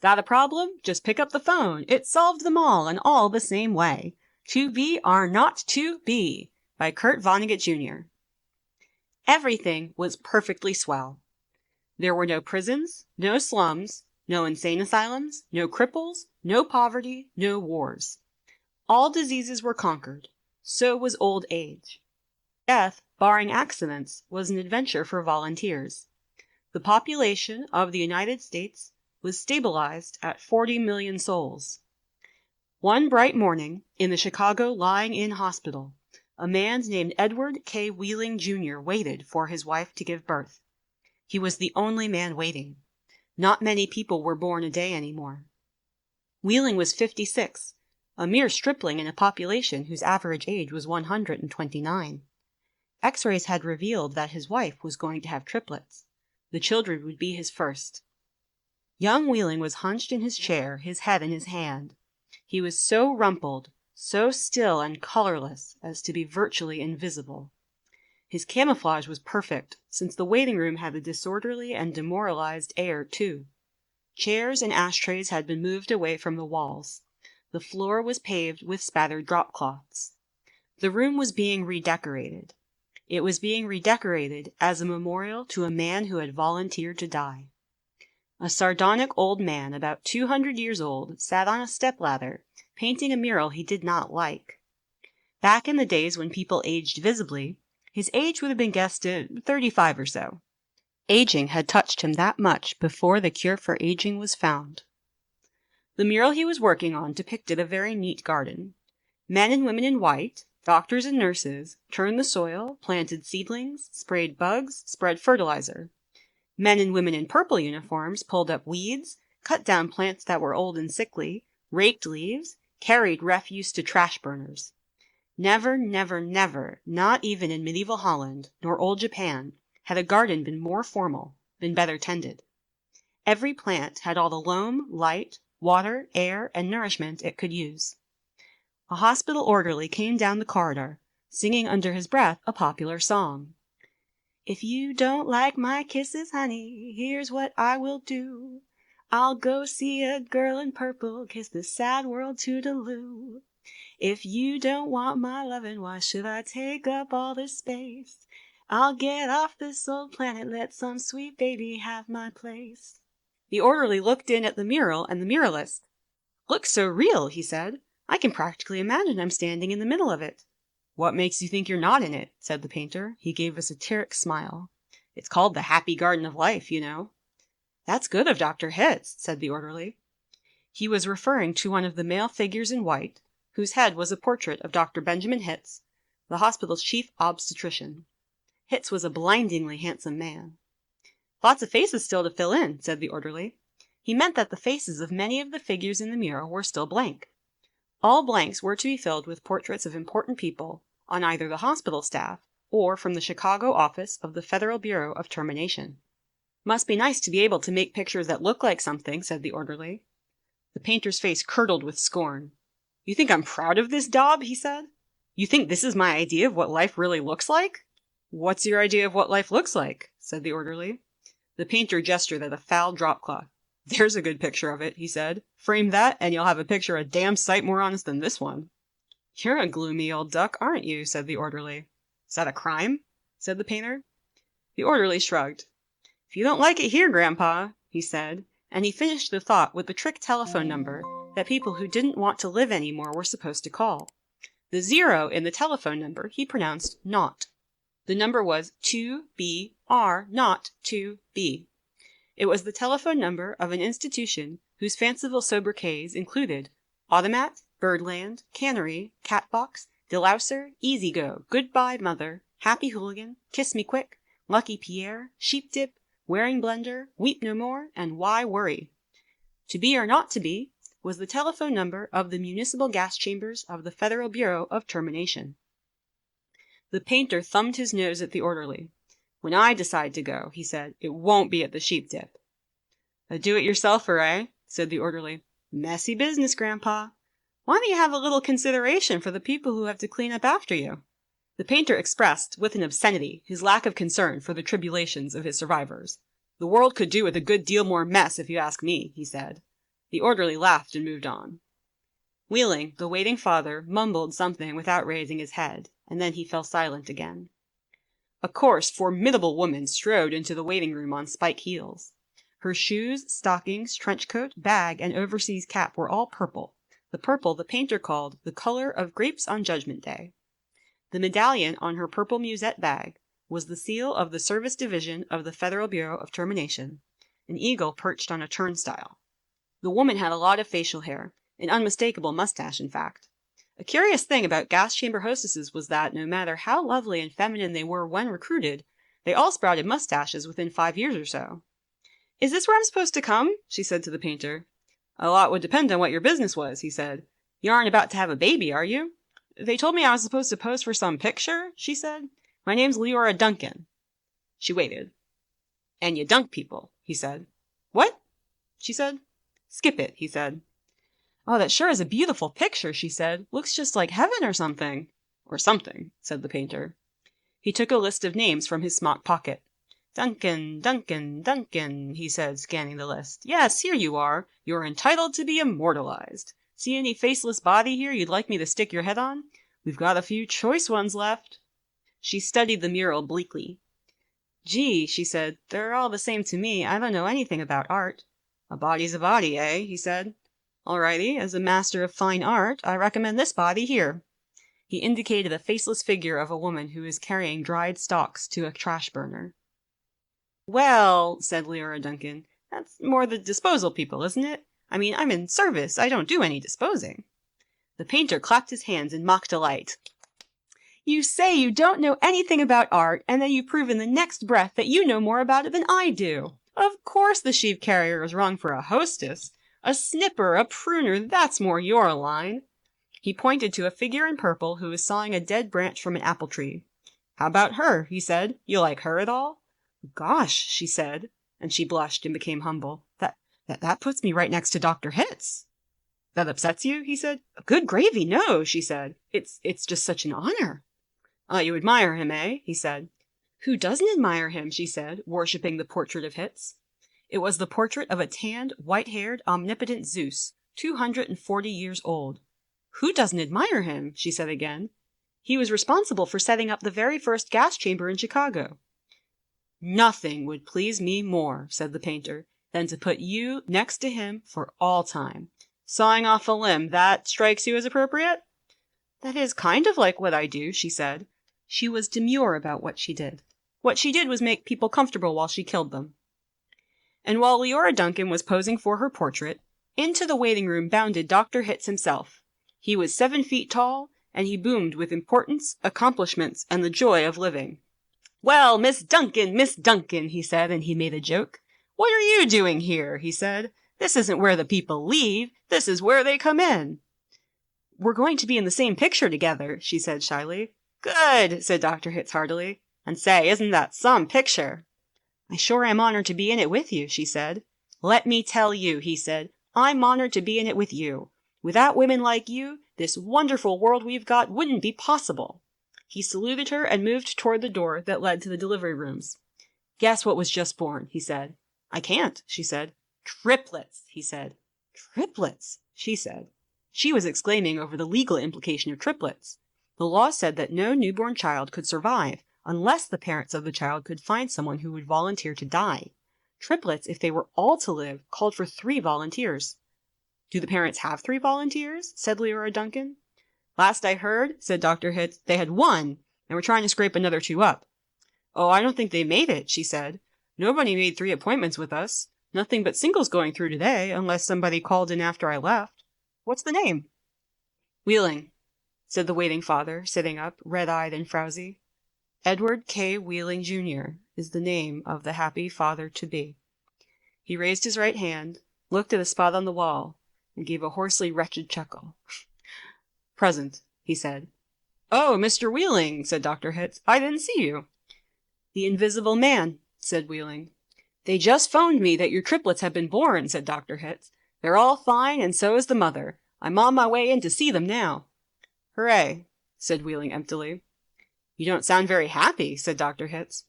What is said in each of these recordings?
Got a problem? Just pick up the phone. It solved them all, and all the same way. 2BR02B by Kurt Vonnegut Jr. Everything was perfectly swell. There were no prisons, no slums, no insane asylums, no cripples, no poverty, no wars. All diseases were conquered. So was old age. Death, barring accidents, was an adventure for volunteers. The population of the United States was stabilized at 40 million souls. One bright morning, in the Chicago Lying-In Hospital, a man named Edward K. Wheeling, Jr. waited for his wife to give birth. He was the only man waiting. Not many people were born a day anymore. Wheeling was 56, a mere stripling in a population whose average age was 129. X-rays had revealed that his wife was going to have triplets. The children would be his first. Young Wheeling was hunched in his chair, his head in his hand. He was so rumpled, so still and colorless as to be virtually invisible. His camouflage was perfect, since the waiting room had a disorderly and demoralized air, too. Chairs and ashtrays had been moved away from the walls. The floor was paved with spattered drop cloths. The room was being redecorated. It was being redecorated as a memorial to a man who had volunteered to die. A sardonic old man, about 200 years old, sat on a stepladder, painting a mural he did not like. Back in the days when people aged visibly, his age would have been guessed at 35 or so. Aging had touched him that much before the cure for aging was found. The mural he was working on depicted a very neat garden. Men and women in white, doctors and nurses, turned the soil, planted seedlings, sprayed bugs, spread fertilizer. Men and women in purple uniforms pulled up weeds, cut down plants that were old and sickly, raked leaves, carried refuse to trash burners. Never, never, never, not even in medieval Holland, nor old Japan, had a garden been more formal, been better tended. Every plant had all the loam, light, water, air, and nourishment it could use. A hospital orderly came down the corridor, singing under his breath a popular song. If you don't like my kisses, honey, here's what I will do. I'll go see a girl in purple, kiss the sad world toodaloo. If you don't want my lovin', why should I take up all this space? I'll get off this old planet, let some sweet baby have my place. The orderly looked in at the mural and the muralist. Looks so real, he said. I can practically imagine I'm standing in the middle of it. What makes you think you're not in it? Said the painter. He gave a satiric smile. It's called the Happy Garden of Life, you know. That's good of Dr. Hitz, said the orderly. He was referring to one of the male figures in white, whose head was a portrait of Dr. Benjamin Hitz, the hospital's chief obstetrician. Hitz was a blindingly handsome man. Lots of faces still to fill in, said the orderly. He meant that the faces of many of the figures in the mural were still blank. All blanks were to be filled with portraits of important people on either the hospital staff or from the Chicago office of the Federal Bureau of Termination. Must be nice to be able to make pictures that look like something, said the orderly. The painter's face curdled with scorn. You think I'm proud of this daub? He said. You think this is my idea of what life really looks like? What's your idea of what life looks like? Said the orderly. The painter gestured at a foul dropcloth. There's a good picture of it, he said. Frame that, and you'll have a picture a damn sight more honest than this one. You're a gloomy old duck, aren't you? Said the orderly. Is that a crime? Said the painter. The orderly shrugged. If you don't like it here, Grandpa, he said, and he finished the thought with the trick telephone number that people who didn't want to live anymore were supposed to call. The 0 in the telephone number he pronounced naught. The number was 2BR02B. It was the telephone number of an institution whose fanciful sobriquets included Automat, Birdland, Cannery, Catbox, Delouser, Easy Go, Goodbye Mother, Happy Hooligan, Kiss Me Quick, Lucky Pierre, Sheep Dip, Wearing Blender, Weep No More, and Why Worry. To be or not to be was the telephone number of the municipal gas chambers of the Federal Bureau of Termination. The painter thumbed his nose at the orderly. When I decide to go, he said, it won't be at the Sheep Dip. A do-it-yourselfer, eh? Said the orderly. Messy business, Grandpa. Why don't you have a little consideration for the people who have to clean up after you? The painter expressed, with an obscenity, his lack of concern for the tribulations of his survivors. The world could do with a good deal more mess, if you ask me, he said. The orderly laughed and moved on. Wheeling, the waiting father, mumbled something without raising his head, and then he fell silent again. A coarse, formidable woman strode into the waiting room on spike heels. Her shoes, stockings, trench coat, bag, and overseas cap were all purple, the purple the painter called the color of grapes on Judgment Day. The medallion on her purple musette bag was the seal of the Service Division of the Federal Bureau of Termination, an eagle perched on a turnstile. The woman had a lot of facial hair, an unmistakable mustache, in fact. A curious thing about gas chamber hostesses was that, no matter how lovely and feminine they were when recruited, they all sprouted mustaches within 5 years or so. "Is this where I'm supposed to come?" she said to the painter. "A lot would depend on what your business was," he said. "You aren't about to have a baby, are you?" "They told me I was supposed to pose for some picture," she said. "My name's Leora Duncan." She waited. "And you dunk people," he said. "What?" she said. "Skip it," he said. "Oh, that sure is a beautiful picture," she said. "Looks just like heaven or something." "Or something," said the painter. He took a list of names from his smock pocket. "Duncan, Duncan, Duncan," he said, scanning the list. "Yes, here you are. You're entitled to be immortalized. See any faceless body here you'd like me to stick your head on? We've got a few choice ones left." She studied the mural bleakly. "Gee," she said, "they're all the same to me. I don't know anything about art." "A body's a body, eh?" he said. "All righty, as a master of fine art, I recommend this body here." He indicated a faceless figure of a woman who was carrying dried stalks to a trash burner. "Well," said Leora Duncan, "that's more the disposal people, isn't it? I mean, I'm in service. I don't do any disposing." The painter clapped his hands in mock delight. "You say you don't know anything about art, and then you prove in the next breath that you know more about it than I do. Of course the sheave carrier is wrong for a hostess. A snipper, a pruner, that's more your line." He pointed to a figure in purple who was sawing a dead branch from an apple tree. "How about her?" he said. "You like her at all?" "Gosh," she said, and she blushed and became humble. That puts me right next to Dr. Hitz." "That upsets you?" he said. "Good gravy, no," she said. It's just such an honor." "You admire him, eh?" he said. "Who doesn't admire him?" she said, worshipping the portrait of Hitz. It was the portrait of a tanned, white-haired, omnipotent Zeus, 240 years old. "Who doesn't admire him?" she said again. "He was responsible for setting up the very first gas chamber in Chicago." "Nothing would please me more," said the painter, "than to put you next to him for all time. Sawing off a limb, that strikes you as appropriate?" "That is kind of like what I do," she said. She was demure about what she did. What she did was make people comfortable while she killed them. And while Leora Duncan was posing for her portrait, into the waiting room bounded Dr. Hitz himself. He was 7 feet tall, and he boomed with importance, accomplishments, and the joy of living. "Well, Miss Duncan," he said, and he made a joke. "What are you doing here?" he said. "This isn't where the people leave. This is where they come in." "We're going to be in the same picture together," she said shyly. "Good," said Dr. Hitz heartily. "And say, isn't that some picture?" "I sure am honored to be in it with you," she said. "Let me tell you," he said, "I'm honored to be in it with you. Without women like you, this wonderful world we've got wouldn't be possible." He saluted her and moved toward the door that led to the delivery rooms. "Guess what was just born," he said. "I can't," she said. "Triplets," he said. "Triplets," she said. She was exclaiming over the legal implication of triplets. The law said that no newborn child could survive unless the parents of the child could find someone who would volunteer to die. Triplets, if they were all to live, called for 3 volunteers. "Do the parents have 3 volunteers?" said Leora Duncan. "Last I heard," said Dr. Hitz, "they had 1, and were trying to scrape another 2 up." "Oh, I don't think they made it," she said. "Nobody made 3 appointments with us. Nothing but singles going through today, unless somebody called in after I left. What's the name?" "Wheeling," said the waiting father, sitting up, red-eyed and frowsy. "Edward K. Wheeling, Jr. is the name of the happy father-to-be." He raised his right hand, looked at a spot on the wall, and gave a hoarsely wretched chuckle. "Present," he said. "Oh, Mr. Wheeling," said Dr. Hitz. "I didn't see you." "The Invisible Man," said Wheeling. "They just phoned me that your triplets have been born," said Dr. Hitz. "They're all fine, and so is the mother. I'm on my way in to see them now." "Hooray," said Wheeling emptily. "You don't sound very happy," said Dr. Hitz.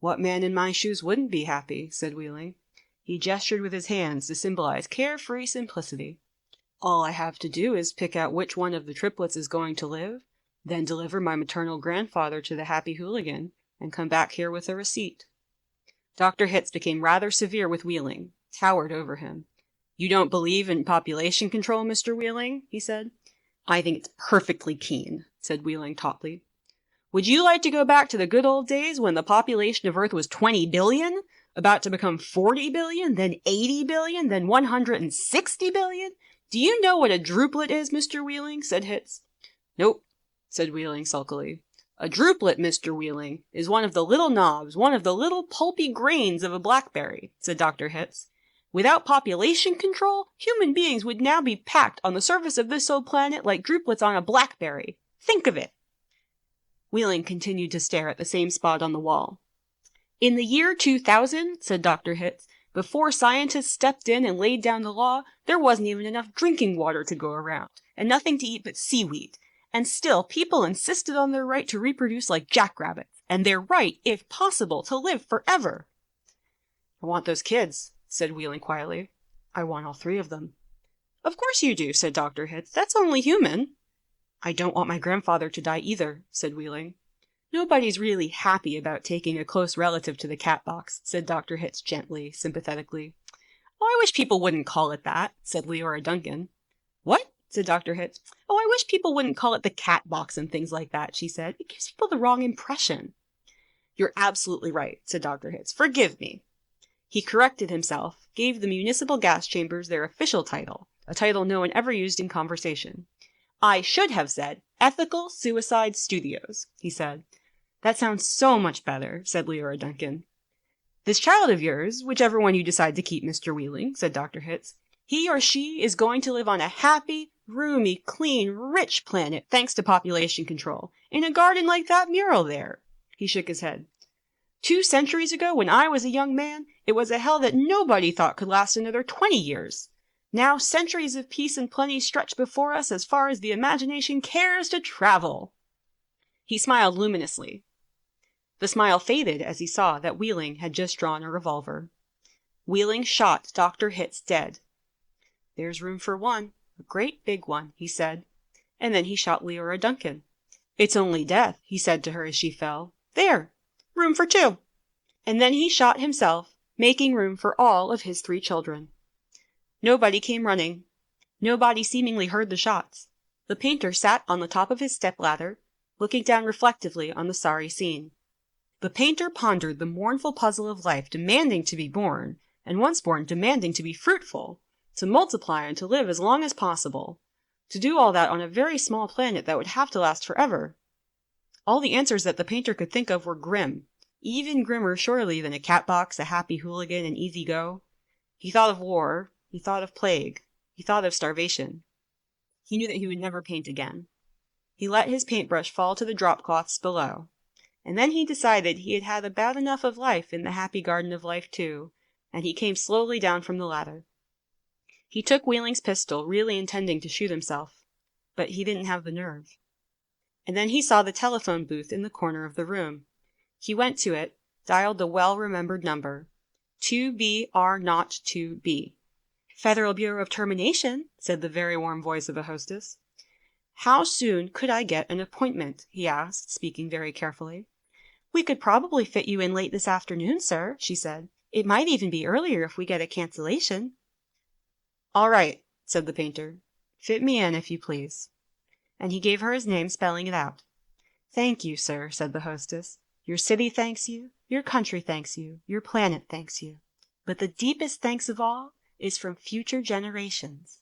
"What man in my shoes wouldn't be happy?" said Wheeling. He gestured with his hands to symbolize carefree simplicity. All I have to do is pick out which one of the triplets is going to live, then deliver my maternal grandfather to the happy hooligan, and come back here with a receipt. Dr. Hitz became rather severe with Wheeling, towered over him. You don't believe in population control, Mr. Wheeling? He said. I think it's perfectly keen, said Wheeling tautly. Would you like to go back to the good old days when the population of Earth was 20 billion, about to become 40 billion, then 80 billion, then 160 billion? Do you know what a druplet is, Mr. Wheeling? Said Hitz. Nope, said Wheeling sulkily. A druplet, Mr. Wheeling, is one of the little knobs, one of the little pulpy grains of a blackberry, said Dr. Hitz. Without population control, human beings would now be packed on the surface of this old planet like drupelets on a blackberry. Think of it. Wheeling continued to stare at the same spot on the wall. In the year 2000, said Dr. Hitz, before scientists stepped in and laid down the law, there wasn't even enough drinking water to go around, and nothing to eat but seaweed. And still, people insisted on their right to reproduce like jackrabbits, and their right, if possible, to live forever. I want those kids, said Wheeling quietly. I want all three of them. Of course you do, said Dr. Hitz. That's only human. I don't want my grandfather to die either, said Wheeling. Nobody's really happy about taking a close relative to the cat box, said Dr. Hitz gently, sympathetically. Oh, I wish people wouldn't call it that, said Leora Duncan. What? Said Dr. Hitz. Oh, I wish people wouldn't call it the cat box and things like that, she said. It gives people the wrong impression. You're absolutely right, said Dr. Hitz. Forgive me. He corrected himself, gave the municipal gas chambers their official title, a title no one ever used in conversation. I should have said Ethical Suicide Studios, he said. That sounds so much better, said Leora Duncan. This child of yours, whichever one you decide to keep, Mr. Wheeling, said Dr. Hitz, he or she is going to live on a happy, roomy, clean, rich planet thanks to population control, in a garden like that mural there. He shook his head. 2 centuries ago, when I was a young man, it was a hell that nobody thought could last another 20 years. Now centuries of peace and plenty stretch before us as far as the imagination cares to travel. He smiled luminously. The smile faded as he saw that Wheeling had just drawn a revolver. Wheeling shot Dr. Hitz dead. There's room for one, a great big one, he said. And then he shot Leora Duncan. It's only death, he said to her as she fell. There, room for 2. And then he shot himself, making room for all of his 3 children. Nobody came running. Nobody seemingly heard the shots. The painter sat on the top of his stepladder, looking down reflectively on the sorry scene. The painter pondered the mournful puzzle of life demanding to be born, and once born demanding to be fruitful, to multiply and to live as long as possible, to do all that on a very small planet that would have to last forever. All the answers that the painter could think of were grim, even grimmer surely than a cat box, a happy hooligan, and easy go. He thought of war, he thought of plague, he thought of starvation. He knew that he would never paint again. He let his paintbrush fall to the drop-cloths below. And then he decided he had had about enough of life in the happy garden of life too, and he came slowly down from the ladder. He took Wheeling's pistol, really intending to shoot himself, but he didn't have the nerve. And then he saw the telephone booth in the corner of the room. He went to it, dialed the well-remembered number, 2BR02B. Federal Bureau of Termination, said the very warm voice of a hostess. How soon could I get an appointment? He asked, speaking very carefully. We could probably fit you in late this afternoon, sir, she said. It might even be earlier if we get a cancellation. All right, said the painter. Fit me in, if you please. And he gave her his name, spelling it out. Thank you, sir, said the hostess. Your city thanks you, your country thanks you, your planet thanks you. But the deepest thanks of all is from future generations.